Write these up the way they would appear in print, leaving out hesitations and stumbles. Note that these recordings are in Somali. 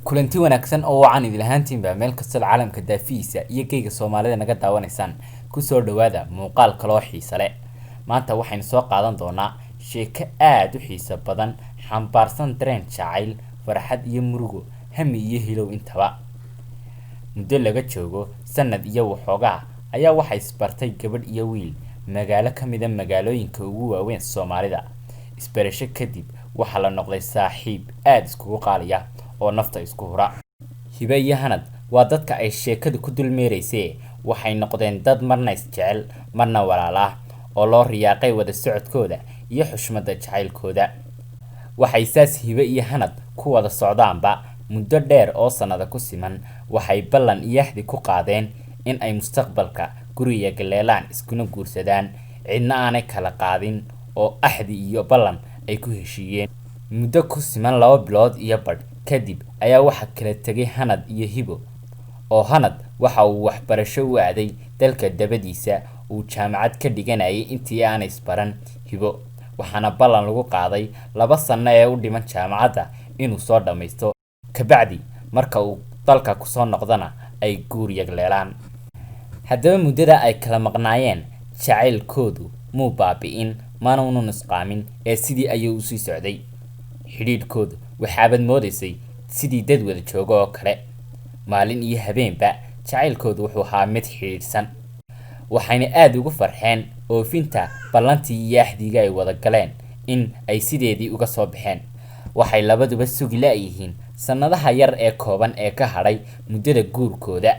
kulanti wanaagsan oo wacan idil ahaantiinba meel kasta caalamka daafiisa iyo geyga Soomaalida naga daawanaysaan ku soo dhawaada muuqaal kale oo xiiso leh. Maanta waxaynu soo qaadan doonaa sheeko aad u xiiso badan, xambaarsan dareen jacayl, farxad iyo murugo, hami iyo hilow intaba. Muddo laga joogo sanad iyo waxoogaa ayaa waxay isbartay gabadh iyo wiil magaalo ka mid ah magaalooyinka ugu waaweyn Soomaalida. Isbarasho kadib waxa la noqday saaxiib aad isku qaaliya oo nafta isku hura. Hibe iyo Hanad waa dadka ay sheekadu ku dulmeeraysay, waxay noqdeen dad marna isjecel marna walaal ah oo loo riyaaqay wada socodkooda iyo xushmada jacaylkooda. Waxay saas Hibe iyo Hanad ku wada socdaanba muddo dheer oo sanado ku siman. Waxay ballan iyo ahdi ku qaadeen in ay mustaqbalka guriga galeelaan iskuna guursadaan, cidna aanay kala qaadin oo ahdi iyo ballan ay ku heshiiyeen. Muddo ku siman 2 bilood iyo badh kadib ayaa waxa kala tagay Hanad iyo Hibo. oo Hanad waxa uu waxbarasho u aaday dalka dabadiisa, uu jaamacad ka dhiganayay intii aanay isbaran. Hibo waxaana ballan lagu qaaday 2 sano ee u dhiman jaamacadda inuu soo dhameysto, kabacdi marka uu dalka ku soo noqdana ay guur yagleelaan. Haddaba muddada ay kala maqnaayeen, jacaylkoodu muu baabi'in mana uu nusqaamin ee sidii ayuu u sii socday. Xidhiidhkoodu waxaabad moodaysay sidii dad wada jooga oo kale. Maalin iyo habeenba jacaylkoodu wuxuu ahaa mid xidhiidhsan. Waxayna aad ugu farxeen oofinta ballantii iyo ahdiga ay wada galeen in ay sideedii uga soo baxeen. Waxay labaduba sugi la'yihiin sanadaha yar ee kooban ee ka hadhay muddada guurkooda.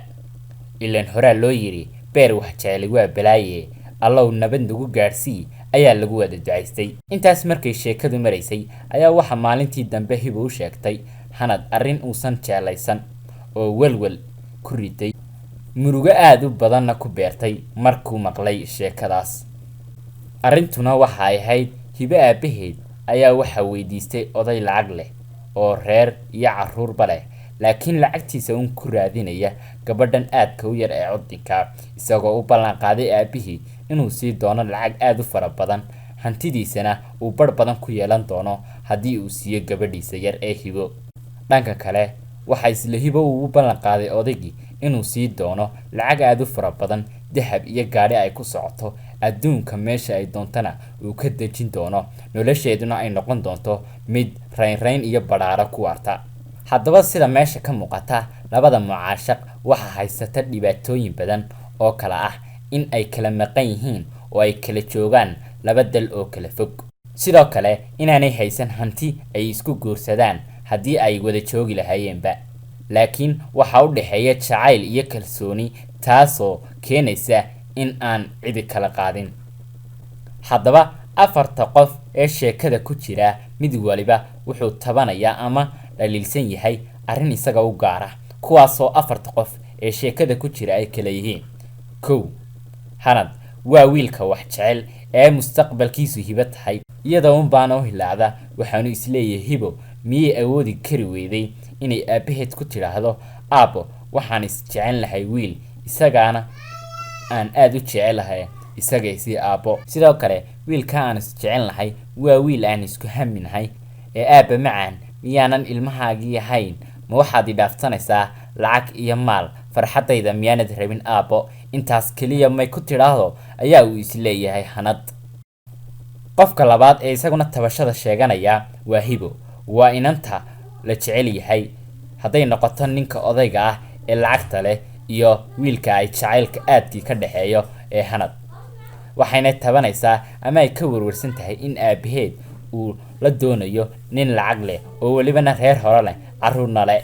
Ilaan horaa loo yiri beer wax jecel waa balaaye, allow nabad nagu gaarsii ayaa lagu wada ducaystay. Intaas markay sheekadu maraysay ayaa waxa maalintii dambe Hibo u sheegtay Hanad arrin uusan jeclaysan oo welwel ku riday, murugo aad u badanna ku beertay markuu maqlay sheekadaas. Arrintuna waxa ay ahayd Hibo aabaheed ayaa waxa weydiistay oday lacag leh oo reer iyo carruurba leh, laakiin lacagtiisa uun ku raadinaya gabadhan aadka u yar ee codinka, isagoo u ballan qaaday aabihii inuu sii doono lacag aad u fara badan, hantidiisana uu bar badan ku yeelan doono haddii uu siiyo gabadhiisa yar ee Hibo. Dhanka kale waxa isla Hibo uu ballan qaaday odaygii inuu sii doono lacag aad u fara badan, dahab iyo gaari ay ku socoto adduunka meesha ay doontana uu ka dejin doono, nolosheeduna ay noqon doonto mid rayn iyo badhaaro ku waarta. Haddaba sida meesha ka muuqata, labada mucaashaq waxa haysata dhibaatooyin badan oo kala ah in ay kala maqan yihiin oo ay kala joogaan 2 dal oo kala fog. Sidoo kale inaanay haysan hanti ay isku guursadaan haddii ay wada joogi lahaayeenba. Laakiin waxa u dhaxeeya jacayl iyo kalsooni, taasoo keenaysa in aan cidi kala qaadin. Haddaba 4 qof ee sheekada ku jira mid waliba wuxuu tabanayaa ama dhaliilsan yahay arrin isaga u gaar ah, kuwaasoo 4 qof ee sheekada ku jira ay kala yihiin. 1. Hanad waa wiilka wax jecel ee mustaqbalkiisu Hibo tahay, iyadoo baan u hilaada waxaanu isleeyahay Hibo miyay awoodi kari weyday inay aabaheed ku tiraahdo aabo waxaan is jecel lahay wiil, isagaana aan aad u jecelahay isaga isii aabo. Sidoo kale wiilka aan is jecel lahay waa wiil aan isku haminahay ee aaba macaan miyaanan ilmahaagii ahayn, ma waxaad idhaafsanaysaa lacag iyo maal, farxadayda miyaanad rabin aabo, intaas kaliya may ku tiraahdo ayaa uu isleeyahay Hanad. Qofka labaad ee isaguna tabashada sheeganaya waa Hibo, waa inanta la jecel yahay hadday noqoto ninka odayga ah ee lacagta leh iyo wiilka ay jacaylka aadkii ka dhaxeeyo ee Hanad. Waxayna tabanaysaa ama ay ka warwarsan tahay in aabaheed uu la doonayo nin lacag leh oo walibana reer hore leh, carruurna leh.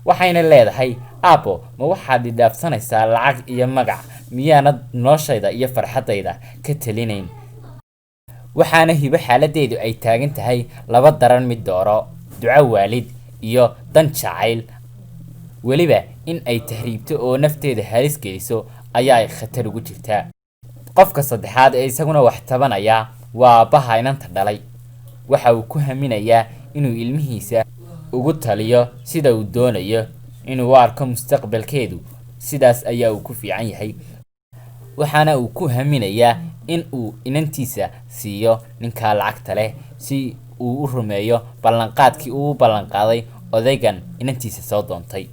Waxayna leedahay aabo ma waxaad idhaafsanaysaa lacag iyo magac, miyaanad noloshayda iyo farxadayda ka talinayn. Waxaana Hibo xaaladeedu ay taagan tahay 2 daran mid dooro, duco waalid iyo dan jacayl. Weliba in ay tahriibto oo nafteeda halis geliso ayaa khatar ugu jirta. Qofka saddexaad ee isaguna wax tabanaya waa aabaha inanta dhalay. Waxa uu ku haminayaa inuu ilmihiisa ugu taliyo sida uu doonayo, inuu arko mustaqbalkeedu sidaas ayaa uu ku fiican yahay. Waxaana uu ku haminayaa in uu inantiisa siiyo ninka lacagta leh si uu u rumeeyo ballanqaadkii uu ballan qaaday odaygan inantiisa soo doontay.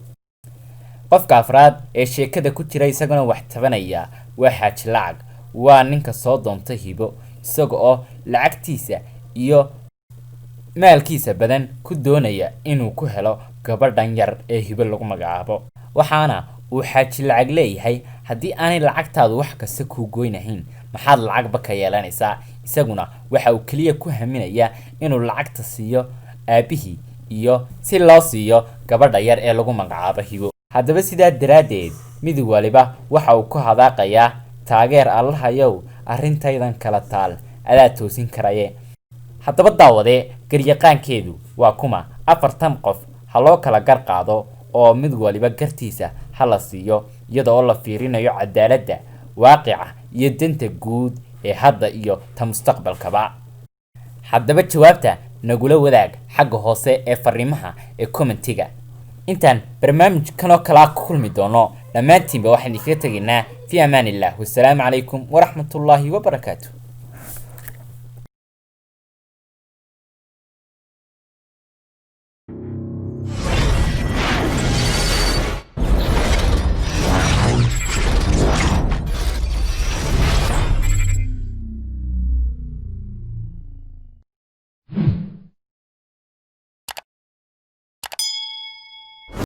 qofka afraad ee sheekada ku jira isaguna wax tabanaya waa Xaaji Lacag. waa ninka soo doontay Hibo isaga oo lacagtiisa iyo maalkiisa badan ku doonaya inuu ku helo gabadhan yar ee Hibo lagu magacaabo. waxaana uu Xaaji Lacag leeyahay haddii aanay lacagtaadu wax kasta ku goynahayn maxaad lacagba ka yeelanaysaa. isaguna waxa uu kaliya ku haminayaa inuu lacagta siiyo aabihii iyo si loo siiyo gabadha yar ee lagu magacaabo Hibo. haddaba sidaa daraadeed mid waliba waxa uu ku hadaaqayaa taageer Allahayow arrintaydan kala taal adaa toosin karaye. haddaba daawade garyaqaankeedu waa kuma 4 qof ha loo kala gar qaado oo mid waliba gartiisa hala siiyo iyadoo la fiirinayo cadaaladda waaqica iyo danta guud ee hadda iyo ta mustaqbalkaba. haddaba jawaabta nagula wadaag xagga hoose ee fariimaha ee commentiga. intaan barnaamijkan oo kala kulmi doono dhammaantiinba waxaan idinkaga tegaynaa fi amaanillah. wassalaamu calaykum waraxmatullaahi wabarakaatuh.